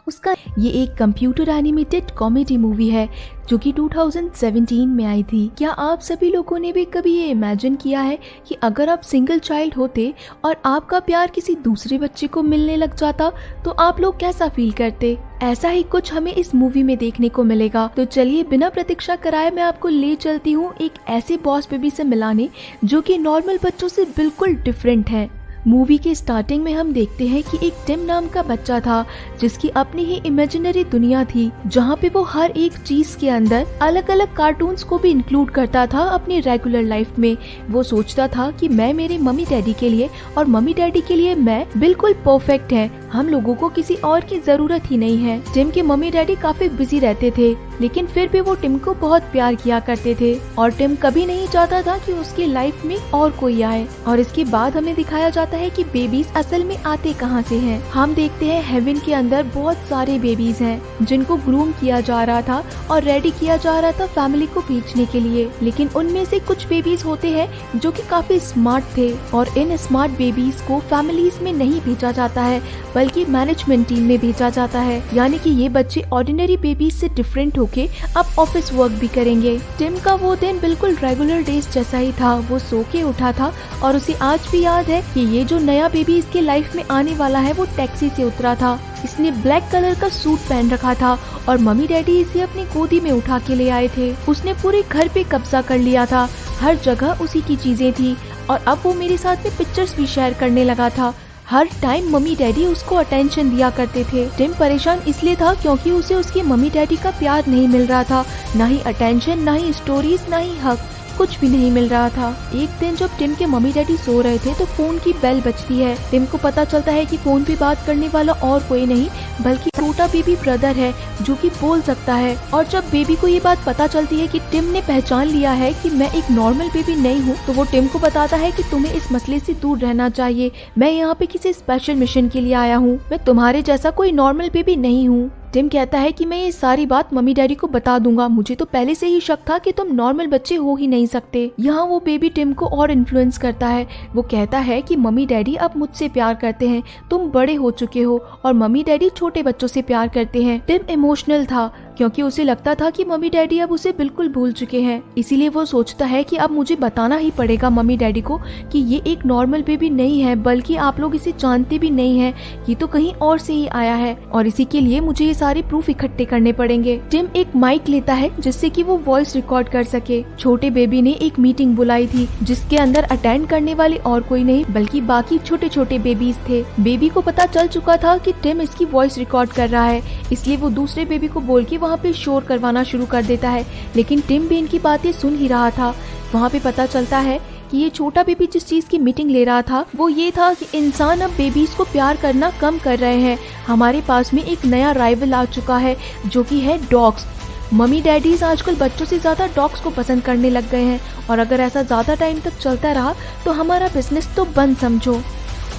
उसका ये एक कंप्यूटर एनिमेटेड कॉमेडी मूवी है जो कि 2017 में आई थी। क्या आप सभी लोगों ने भी कभी ये इमेजिन किया है कि अगर आप सिंगल चाइल्ड होते और आपका प्यार किसी दूसरे बच्चे को मिलने लग जाता तो आप लोग कैसा फील करते? ऐसा ही कुछ हमें इस मूवी में देखने को मिलेगा। तो चलिए बिना प्रतीक्षा कराए मैं आपको ले चलती हूँ एक ऐसे बॉस बेबी से मिलाने जो कि नॉर्मल बच्चों से बिल्कुल डिफरेंट है। मूवी के स्टार्टिंग में हम देखते हैं कि एक टिम नाम का बच्चा था जिसकी अपनी ही इमेजिनरी दुनिया थी जहाँ पे वो हर एक चीज के अंदर अलग अलग कार्टून्स को भी इंक्लूड करता था अपनी रेगुलर लाइफ में। वो सोचता था कि मैं मेरे मम्मी डैडी के लिए और मम्मी डैडी के लिए मैं बिल्कुल परफेक्ट है, हम लोगों को किसी और की जरूरत ही नहीं है। टिम के मम्मी डैडी काफी बिजी रहते थे लेकिन फिर भी वो टिम को बहुत प्यार किया करते थे और टिम कभी नहीं चाहता था कि उसकी लाइफ में और कोई आए। और इसके बाद हमें दिखाया जाता है कि बेबीज असल में आते कहाँ से हैं। हम देखते हैं हेवन के अंदर बहुत सारे बेबीज हैं जिनको ग्रूम किया जा रहा था और रेडी किया जा रहा था फैमिली को भेजने के लिए। लेकिन उनमें से कुछ बेबीज होते हैं जो कि काफी स्मार्ट थे और इन स्मार्ट बेबीज को फैमिलीज में नहीं भेजा जाता है बल्कि मैनेजमेंट टीम में भेजा जाता है। यानी कि ये बच्चे ऑर्डिनरी बेबीज से डिफरेंट होके अब ऑफिस वर्क भी करेंगे। टिम का वो दिन बिल्कुल रेगुलर डेज जैसा ही था। वो सो के उठा था और उसे आज भी याद है कि ये जो नया बेबी इसके लाइफ में आने वाला है वो टैक्सी से उतरा था। इसने ब्लैक कलर का सूट पहन रखा था और मम्मी डैडी इसे अपनी गोदी में उठा के ले आए थे। उसने पूरे घर पे कब्जा कर लिया था, हर जगह उसी की चीजें थी और अब वो मेरे साथ में पिक्चर्स भी शेयर करने लगा था। हर टाइम मम्मी डैडी उसको अटेंशन दिया करते थे। टिम परेशान इसलिए था क्योंकि उसे उसके मम्मी डैडी का प्यार नहीं मिल रहा था, ना ही अटेंशन, ना ही स्टोरीज, ना ही हक, कुछ भी नहीं मिल रहा था। एक दिन जब टिम के मम्मी डैडी सो रहे थे तो फोन की बेल बजती है। टिम को पता चलता है कि फोन पे बात करने वाला और कोई नहीं बल्कि छोटा बेबी ब्रदर है जो कि बोल सकता है। और जब बेबी को ये बात पता चलती है कि टिम ने पहचान लिया है कि मैं एक नॉर्मल बेबी नहीं हूँ तो वो टिम को बताता है कि तुम्हें इस मसले से दूर रहना चाहिए, मैं यहाँ पे किसी स्पेशल मिशन के लिए आया हूँ, मैं तुम्हारे जैसा कोई नॉर्मल बेबी नहीं हूँ। टिम कहता है कि मैं ये सारी बात मम्मी डैडी को बता दूंगा, मुझे तो पहले से ही शक था कि तुम नॉर्मल बच्चे हो ही नहीं सकते। यहाँ वो बेबी टिम को और इन्फ्लुएंस करता है। वो कहता है कि मम्मी डैडी अब मुझसे प्यार करते हैं, तुम बड़े हो चुके हो और मम्मी डैडी छोटे बच्चों से प्यार करते हैं। टिम इमोशनल था क्योंकि उसे लगता था कि मम्मी डैडी अब उसे बिल्कुल भूल चुके हैं। इसीलिए वो सोचता है कि अब मुझे बताना ही पड़ेगा मम्मी डैडी को कि ये एक नॉर्मल बेबी नहीं है बल्कि आप लोग इसे जानते भी नहीं है, ये तो कहीं और से ही आया है और इसी के लिए मुझे ये सारे प्रूफ इकट्ठे करने पड़ेंगे। टिम एक माइक लेता है जिससे कि वो वॉइस रिकॉर्ड कर सके। छोटे बेबी ने एक मीटिंग बुलाई थी जिसके अंदर अटेंड करने वाले और कोई नहीं बल्कि बाकी छोटे छोटे बेबीज थे। बेबी को पता चल चुका था कि टिम इसकी वॉइस रिकॉर्ड कर रहा है, इसलिए वो दूसरे बेबी को बोल के वहाँ पे शोर करवाना शुरू कर देता है। लेकिन टिम भी इनकी बातें सुन ही रहा था। वहाँ पे पता चलता है कि ये छोटा बेबी जिस चीज की मीटिंग ले रहा था वो ये था कि इंसान अब बेबीज को प्यार करना कम कर रहे हैं। हमारे पास में एक नया राइवल आ चुका है जो कि है डॉग्स। मम्मी डैडीज आजकल बच्चों से ज्यादा डॉग्स को पसंद करने लग गए हैं और अगर ऐसा ज्यादा टाइम तक चलता रहा तो हमारा बिजनेस तो बंद समझो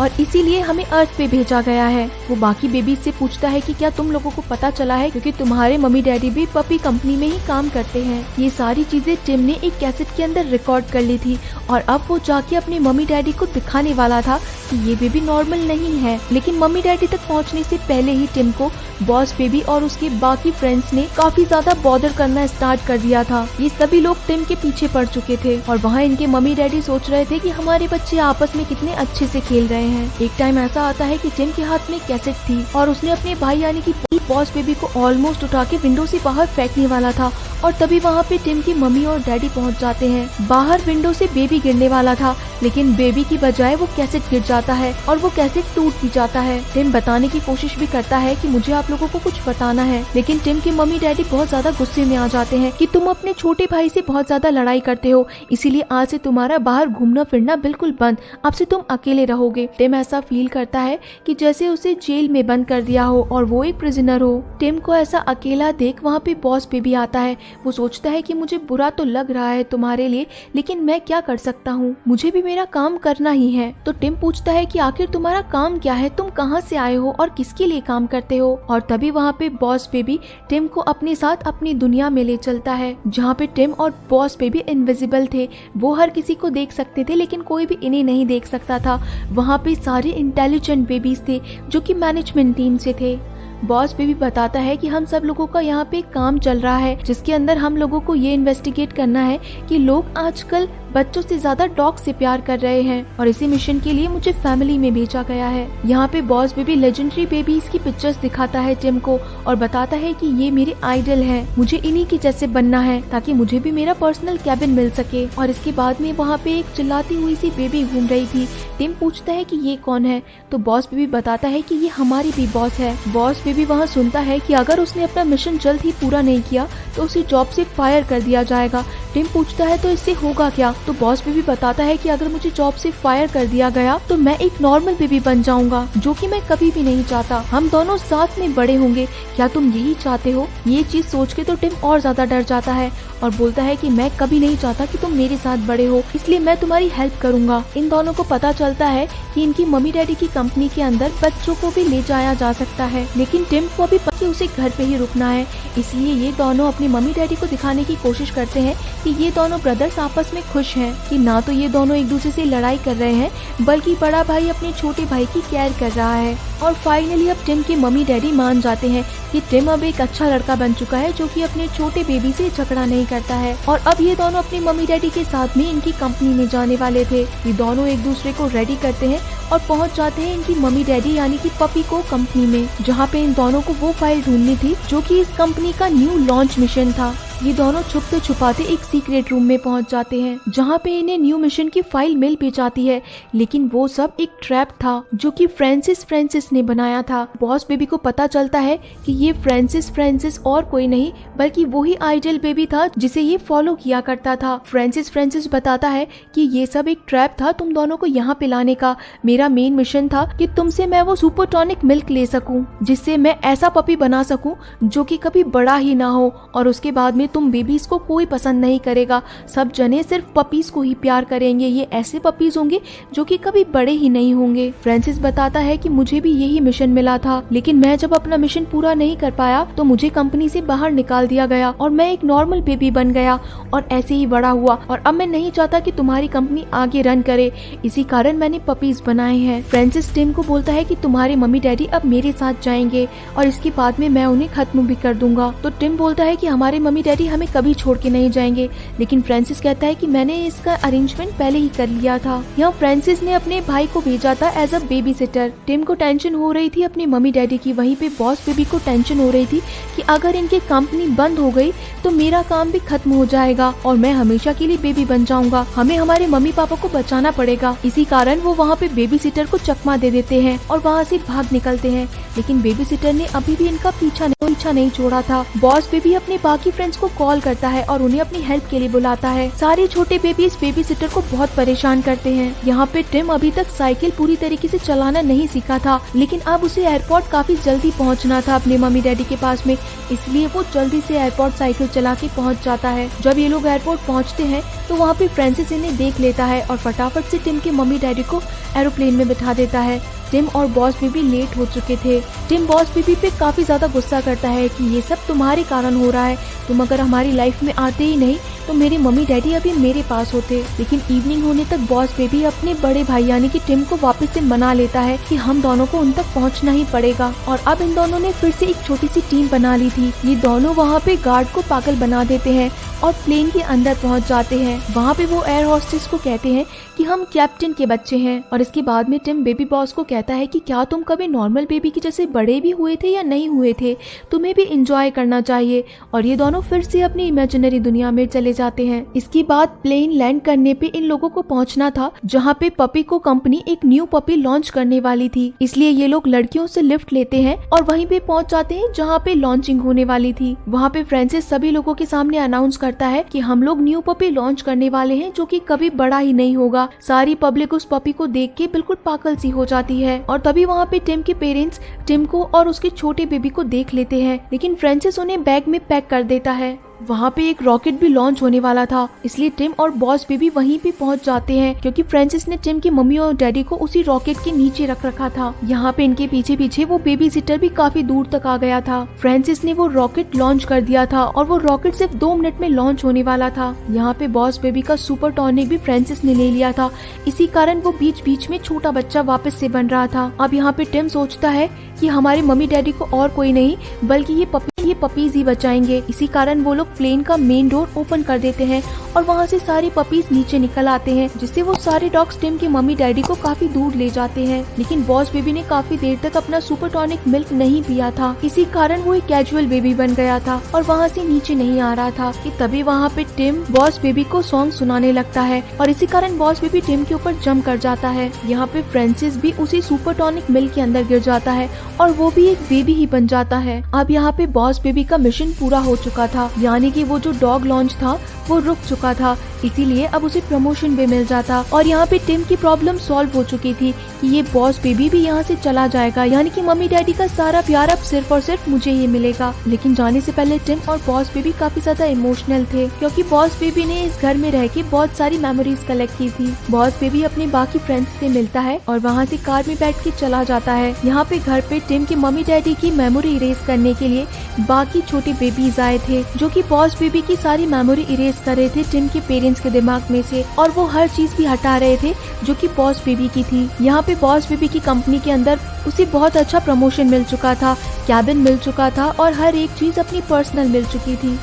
और इसीलिए हमें अर्थ पे भेजा गया है। वो बाकी बेबी से पूछता है कि क्या तुम लोगों को पता चला है क्योंकि तुम्हारे मम्मी डैडी भी पपी कंपनी में ही काम करते हैं। ये सारी चीजें टिम ने एक कैसेट के अंदर रिकॉर्ड कर ली थी और अब वो जाके अपने मम्मी डैडी को दिखाने वाला था कि ये बेबी नॉर्मल नहीं है। लेकिन मम्मी डैडी तक पहुंचने से पहले ही टिम को बॉस बेबी और उसके बाकी फ्रेंड्स ने काफी ज्यादा बॉदर करना स्टार्ट कर दिया था। ये सभी लोग टिम के पीछे पड़ चुके थे और वहाँ इनके मम्मी डैडी सोच रहे थे कि हमारे बच्चे आपस में कितने अच्छे से खेल रहे हैं। एक टाइम ऐसा आता है कि टिम के हाथ में कैसेट थी और उसने अपने भाई यानी कि बॉस बेबी को ऑलमोस्ट उठा के विंडो से बाहर फेंकने वाला था और तभी वहाँ पे टिम की मम्मी और डैडी पहुँच जाते हैं। बाहर विंडो से बेबी गिरने वाला था लेकिन बेबी की बजाय वो कैसेट गिर जाता है और वो कैसेट टूट भी जाता है। टिम बताने की कोशिश भी करता है कि मुझे आप लोगों को कुछ बताना है लेकिन टिम के मम्मी डैडी बहुत ज्यादा गुस्से में आ जाते हैं कि तुम अपने छोटे भाई से बहुत ज्यादा लड़ाई करते हो, इसीलिए आज से तुम्हारा बाहर घूमना फिरना बिल्कुल बंद, अब से तुम अकेले रहोगे। टिम ऐसा फील करता है कि जैसे उसे जेल में बंद कर दिया हो और वो एक प्रिजनर हो। टिम को ऐसा अकेला देख वहाँ पे बॉस बेबी आता है। वो सोचता है कि मुझे बुरा तो लग रहा है तुम्हारे लिए लेकिन मैं क्या कर सकता हूँ, मुझे भी मेरा काम करना ही है। तो टिम पूछता है कि आखिर तुम्हारा काम क्या है, तुम कहाँ से आए हो और किसके लिए काम करते हो। और तभी वहाँ पे बॉस बेबी टिम को अपने साथ अपनी दुनिया में ले चलता है जहाँ पे टिम और बॉस बेबी इनविजिबल थे। वो हर किसी को देख सकते थे लेकिन कोई भी इन्हें नहीं देख सकता था। वहाँ पे सारे इंटेलिजेंट बेबीज थे जो कि मैनेजमेंट टीम से थे। बॉस बेबी बताता है कि हम सब लोगों का यहाँ पे काम चल रहा है जिसके अंदर हम लोगों को ये इन्वेस्टिगेट करना है कि लोग आजकल बच्चों से ज्यादा डॉग से प्यार कर रहे हैं और इसी मिशन के लिए मुझे फैमिली में भेजा गया है। यहाँ पे बॉस बेबी लेजेंडरी बेबीज की पिक्चर्स दिखाता है टिम को और बताता है कि ये मेरे आइडल हैं, मुझे इन्हीं के जैसे बनना है ताकि मुझे भी मेरा पर्सनल कैबिन मिल सके। और इसके बाद में वहाँ पे एक चिल्लाती हुई सी बेबी घूम रही थी। टिम पूछता है कि ये कौन है, तो बॉस बेबी बताता है कि ये हमारी भी बॉस है। बॉस बेबी वहाँ सुनता है कि अगर उसने अपना मिशन जल्द ही पूरा नहीं किया तो उसे जॉब से फायर कर दिया जाएगा। टिम पूछता है तो इससे होगा क्या, तो बॉस बेबी बताता है कि अगर मुझे जॉब से फायर कर दिया गया तो मैं एक नॉर्मल बेबी बन जाऊंगा, जो कि मैं कभी भी नहीं चाहता। हम दोनों साथ में बड़े होंगे, क्या तुम यही चाहते हो? ये चीज सोच के तो टिम और ज्यादा डर जाता है और बोलता है कि मैं कभी नहीं चाहता कि तुम मेरे साथ बड़े हो, इसलिए मैं तुम्हारी हेल्प करूंगा। इन दोनों को पता चलता है कि इनकी मम्मी डैडी की कंपनी के अंदर बच्चों को भी ले जाया जा सकता है, लेकिन टिम को अभी पता है उसे घर पे ही रुकना है। इसलिए ये दोनों अपनी मम्मी डैडी को दिखाने की कोशिश करते हैं कि ये दोनों ब्रदर्स आपस में खुश हैं, कि ना तो ये दोनों एक दूसरे से लड़ाई कर रहे हैं बल्कि बड़ा भाई अपने छोटे भाई की केयर कर रहा है। और फाइनली अब टिम के मम्मी डैडी मान जाते हैं कि टिम अब एक अच्छा लड़का बन चुका है जो कि अपने छोटे बेबी से झगड़ा नहीं करता है। और अब ये दोनों अपनी मम्मी डैडी के साथ में इनकी कंपनी में जाने वाले थे। ये दोनों एक दूसरे को रेडी करते हैं और पहुंच जाते हैं इनकी मम्मी डैडी यानी कि पपी को कंपनी में, जहां पे इन दोनों को वो फाइल ढूंढनी थी जो कि इस कंपनी का न्यू लॉन्च मिशन था। ये दोनों छुपते छुपाते एक सीक्रेट रूम में पहुंच जाते हैं जहां पे इन्हें न्यू मिशन की फाइल मिल भी जाती है, लेकिन वो सब एक ट्रैप था जो कि फ्रांसिस ने बनाया था। बॉस बेबी को पता चलता है कि ये फ्रांसिस और कोई नहीं बल्कि वही आइडल बेबी था जिसे ये फॉलो किया करता था। फ्रांसिस बताता है कि ये सब एक ट्रैप था तुम दोनों को यहाँ पे लाने का। मेरा मेन मिशन था कि तुमसे मैं वो सुपर टॉनिक मिल्क ले सकूं जिससे मैं ऐसा पपी बना सकूं जो कि कभी बड़ा ही ना हो, और उसके बाद में तुम बेबीज को कोई पसंद नहीं करेगा, सब जने सिर्फ पपीज को ही प्यार करेंगे। ये ऐसे पपीज होंगे जो कि कभी बड़े ही नहीं होंगे। फ्रांसिस बताता है कि मुझे भी यही मिशन मिला था, लेकिन मैं जब अपना मिशन पूरा नहीं कर पाया तो मुझे कंपनी से बाहर निकाल दिया गया और मैं एक नॉर्मल बेबी बन गया और ऐसे ही बड़ा हुआ, और अब मैं नहीं चाहता कि तुम्हारी कंपनी आगे रन करे, इसी कारण मैंने पपीज बनाए हैं। फ्रांसिस टिम को बोलता है कि तुम्हारे मम्मी डैडी अब मेरे साथ जाएंगे और इसके बाद में मैं उन्हें खत्म भी कर दूंगा। तो टिम बोलता है कि हमारे मम्मी डैडी हमें कभी छोड़ के नहीं जाएंगे, लेकिन फ्रांसिस कहता है कि मैंने इसका अरेंजमेंट पहले ही कर लिया था। यहाँ फ्रांसिस ने अपने भाई को भेजा था as a babysitter. Tim को टेंशन हो रही थी अपनी मम्मी डैडी की, वहीं पे बॉस बेबी को टेंशन हो रही थी कि अगर इनकी कंपनी बंद हो गई तो मेरा काम भी खत्म हो जाएगा और मैं हमेशा के लिए बेबी बन जाऊंगा। हमें हमारे मम्मी पापा को बचाना पड़ेगा। इसी कारण वो वहाँ पे बेबी सिटर को चकमा दे देते हैं और वहाँ से भाग निकलते हैं, लेकिन बेबी सिटर ने अभी भी इनका पीछा नहीं छोड़ा था। बॉस बेबी अपने बाकी फ्रेंड्स को कॉल करता है और उन्हें अपनी हेल्प के लिए बुलाता है। सारे छोटे बेबीज बेबी सिटर को बहुत परेशान करते हैं। यहाँ पे टिम अभी तक साइकिल पूरी तरीके से चलाना नहीं सीखा था, लेकिन अब उसे एयरपोर्ट काफी जल्दी पहुँचना था अपने मम्मी डैडी के पास में, इसलिए वो जल्दी से एयरपोर्ट साइकिल चला के पहुँच जाता है। जब ये लोग एयरपोर्ट पहुँचते हैं तो वहाँ पे फ्रांसिस इन्हें देख लेता है और फटाफट से टिम के मम्मी डैडी को एरोप्लेन में बिठा देता है। टिम और बॉस बेबी लेट हो चुके थे। टिम बॉस बेबी पे काफी ज्यादा गुस्सा करता है कि ये सब तुम्हारे कारण हो रहा है, तुम अगर हमारी लाइफ में आते ही नहीं तो मेरे मम्मी डैडी अभी मेरे पास होते। लेकिन इवनिंग होने तक बॉस बेबी अपने बड़े भाई यानी कि टिम को वापस से मना लेता है कि हम दोनों को उन तक पहुंचना ही पड़ेगा, और अब इन दोनों ने फिर से एक छोटी सी टीम बना ली थी। ये दोनों वहाँ पे गार्ड को पागल बना देते हैं और प्लेन के अंदर पहुंच जाते हैं। वहाँ पे वो एयर होस्टेस को कहते हैं कि हम कैप्टन के बच्चे हैं, और इसके बाद में टिम बेबी बॉस को कहता है कि क्या तुम कभी नॉर्मल बेबी की जैसे बड़े भी हुए थे या नहीं हुए थे, तुम्हें भी एंजॉय करना चाहिए। और ये दोनों फिर से अपनी इमेजिनरी दुनिया में चले जाते हैं। इसके बाद प्लेन लैंड करने पे इन लोगों को पहुंचना था जहाँ पे पपी को कंपनी एक न्यू पपी लॉन्च करने वाली थी, इसलिए ये लोग लड़कियों से लिफ्ट लेते हैं और वहीं पे पहुंच जाते हैं जहाँ पे लॉन्चिंग होने वाली थी। वहाँ पे फ्रांसिस सभी लोगों के सामने अनाउंस करता है कि हम लोग न्यू पपी लॉन्च करने वाले हैं जो कि कभी बड़ा ही नहीं होगा। सारी पब्लिक उस पपी को देख के बिल्कुल पागल सी हो जाती है, और तभी वहाँ पे टिम के पेरेंट्स टिम को और उसके छोटे बेबी को देख लेते हैं, लेकिन फ्रांसिस उन्हें बैग में पैक कर देता है। वहाँ पे एक रॉकेट भी लॉन्च होने वाला था, इसलिए टिम और बॉस बेबी वहीं पे पहुँच जाते हैं क्योंकि फ्रांसिस ने टिम की मम्मी और डैडी को उसी रॉकेट के नीचे रख रखा था। यहाँ पे इनके पीछे पीछे वो बेबी सिटर भी काफी दूर तक आ गया था। फ्रांसिस ने वो रॉकेट लॉन्च कर दिया था और वो रॉकेट सिर्फ 2 मिनट में लॉन्च होने वाला था। यहाँ पे बॉस बेबी का सुपर टॉनिक भी फ्रांसिस ने ले लिया था, इसी कारण वो बीच बीच में छोटा बच्चा वापस से बन रहा था। अब यहाँ पे टिम सोचता है कि हमारे मम्मी डैडी को और कोई नहीं बल्कि ये पपीज ही बचाएंगे। इसी कारण वो लोग प्लेन का मेन डोर ओपन कर देते हैं और वहाँ से सारे पपीज नीचे निकल आते हैं, जिससे वो सारे डॉग्स टिम के मम्मी डैडी को काफी दूर ले जाते हैं। लेकिन बॉस बेबी ने काफी देर तक अपना सुपर टॉनिक मिल्क नहीं पिया था, इसी कारण वो एक कैजुअल बेबी बन गया था और वहाँ से नीचे नहीं आ रहा था कि तभी वहाँ पे टिम बॉस बेबी को सॉन्ग सुनाने लगता है और इसी कारण बॉस बेबी टिम के ऊपर जंप कर जाता है। यहाँ पे फ्रांसिस भी उसी सुपर टॉनिक मिल्क के अंदर गिर जाता है और वो भी एक बेबी ही बन जाता है। अब यहाँ पे बॉस बेबी का मिशन पूरा हो चुका था, यानी कि वो जो डॉग लॉन्च था वो रुक चुका था, इसीलिए अब उसे प्रमोशन भी मिल जाता और यहाँ पे टिम की प्रॉब्लम सॉल्व हो चुकी थी कि ये बॉस बेबी भी यहाँ से चला जाएगा, यानी कि मम्मी डैडी का सारा प्यार अब सिर्फ और सिर्फ मुझे ही मिलेगा। लेकिन जाने से पहले टिम और बॉस बेबी काफी ज्यादा इमोशनल थे क्योंकि बॉस बेबी ने इस घर में रह के बहुत सारी मेमोरीज कलेक्ट की थी। बॉस बेबी अपने बाकी फ्रेंड्स से मिलता है और वहाँ से कार में बैठ के चला जाता है। यहाँ पे घर पे टिम के मम्मी डैडी की मेमोरी इरेज करने के लिए बाकी छोटे बेबीज आए थे जो कि बॉस बेबी की सारी मेमोरी इरेज कर रहे थे टिम के पेरेंट्स के दिमाग में से, और वो हर चीज भी हटा रहे थे जो कि बॉस बेबी की थी। यहाँ पे बॉस बेबी की कंपनी के अंदर उसे बहुत अच्छा प्रमोशन मिल चुका था, कैबिन मिल चुका था और हर एक चीज अपनी पर्सनल मिल चुकी थी,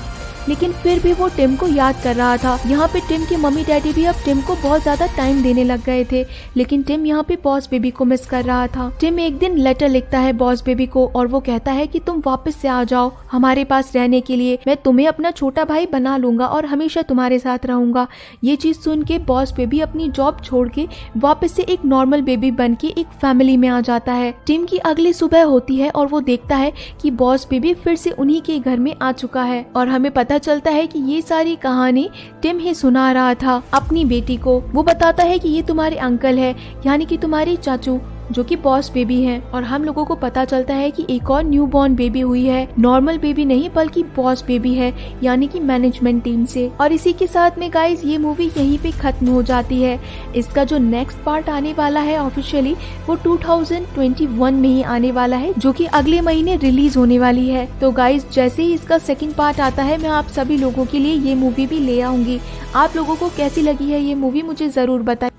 लेकिन फिर भी वो टिम को याद कर रहा था। यहाँ पे टिम के मम्मी डैडी भी अब टिम को बहुत ज्यादा टाइम देने लग गए थे, लेकिन टिम यहाँ पे बॉस बेबी को मिस कर रहा था। टिम एक दिन लेटर लिखता है बॉस बेबी को और वो कहता है कि तुम वापस से आ जाओ हमारे पास रहने के लिए, मैं तुम्हें अपना छोटा भाई बना लूंगा और हमेशा तुम्हारे साथ रहूंगा। ये चीज सुन के बॉस बेबी अपनी जॉब छोड़ के वापस से एक नॉर्मल बेबी बन के एक फैमिली में आ जाता है। टिम की अगली सुबह होती है और वो देखता है कि बॉस बेबी फिर से उन्हीं के घर में आ चुका है और हमें पता चलता है कि ये सारी कहानी टिम ही सुना रहा था अपनी बेटी को। वो बताता है कि ये तुम्हारे अंकल है, यानी कि तुम्हारे चाचू, जो कि बॉस बेबी है, और हम लोगों को पता चलता है कि एक और न्यू बॉर्न बेबी हुई है, नॉर्मल बेबी नहीं बल्कि बॉस बेबी है, यानी कि मैनेजमेंट टीम से। और इसी के साथ में गाइस ये मूवी यहीं पे खत्म हो जाती है। इसका जो नेक्स्ट पार्ट आने वाला है ऑफिशियली वो 2021 में ही आने वाला है, जो कि अगले महीने रिलीज होने वाली है। तो गाइस जैसे ही इसका सेकंड पार्ट आता है मैं आप सभी लोगों के लिए ये मूवी भी ले आऊंगी। आप लोगों को कैसी लगी है ये मूवी मुझे जरूर बताइए।